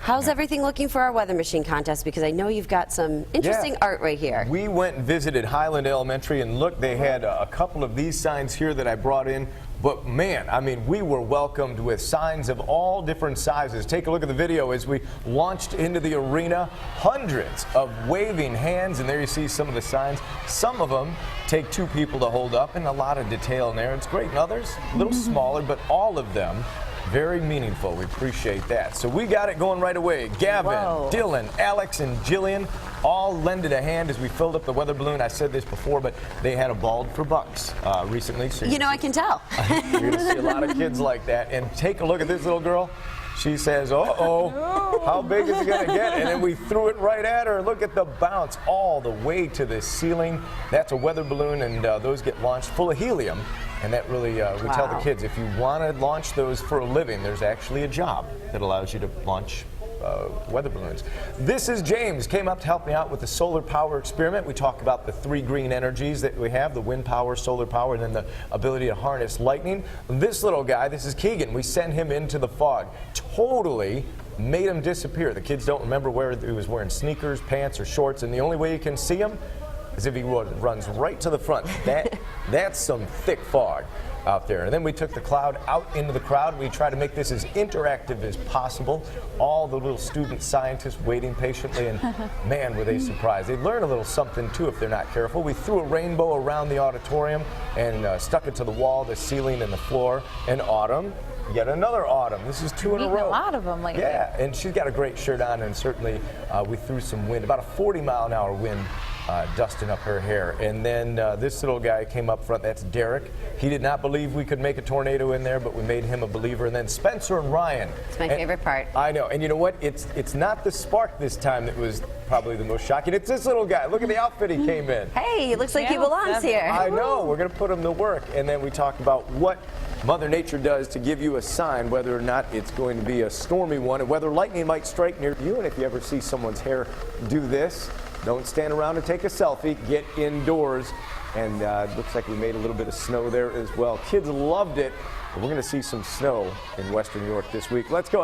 How's everything looking for our weather machine contest? Because I know you've got some interesting art right here. We went and visited Highland Elementary, and look, they had a couple of these signs here that I brought in. But man, I mean, we were welcomed with signs of all different sizes. Take a look at the video as we launched into the arena. Hundreds of waving hands, and there you see some of the signs. Some of them take 2 people to hold up, and a lot of detail in there. It's great. And others, a little smaller, but all of them very meaningful. We appreciate that. So we got it going right away. Gavin, Dylan, Alex, and Jillian all lended a hand as we filled up the weather balloon. I said this before, but they had a balled for bucks recently. So you know, I can tell. You're going to see a lot of kids like that. And take a look at this little girl. She says, uh-oh, how big is it going to get? And then we threw it right at her. Look at the bounce all the way to the ceiling. That's a weather balloon, and those get launched full of helium. And that really, we tell the kids, if you want to launch those for a living, there's actually a job that allows you to launch weather balloons. This is James, came up to help me out with the solar power experiment. We talk about the 3 green energies that we have, the wind power, solar power, and then the ability to harness lightning. This little guy, this is Keegan, we sent him into the fog. Totally made him disappear. The kids don't remember where he was wearing sneakers, pants, or shorts, and the only way you can see him is if he runs right to the front. That's some thick fog out there. And then we took the cloud out into the crowd. We tried to make this as interactive as possible. All the little student scientists waiting patiently, and man, were they surprised. They learn a little something too if they're not careful. We threw a rainbow around the auditorium and stuck it to the wall, the ceiling, and the floor. And Autumn, yet another Autumn. This is 2 in a row. A lot of them lately. Yeah, and she's got a great shirt on, and certainly we threw some wind, about a 40-mile-an-hour wind, dusting up her hair. And then this little guy came up front. That's Derek. He did not believe we could make a tornado in there, but we made him a believer. And then Spencer and Ryan. It's my favorite part. I know. And you know what? It's not the spark this time that was probably the most shocking. It's this little guy. Look at the outfit he came in. Hey, it looks like he belongs here. I know. We're going to put him to work. And then we talked about what Mother Nature does to give you a sign whether or not it's going to be a stormy one, and whether lightning might strike near you. And if you ever see someone's hair do this, don't stand around and take a selfie. Get indoors. And it looks like we made a little bit of snow there as well. Kids loved it. But we're going to see some snow in western New York this week. Let's go.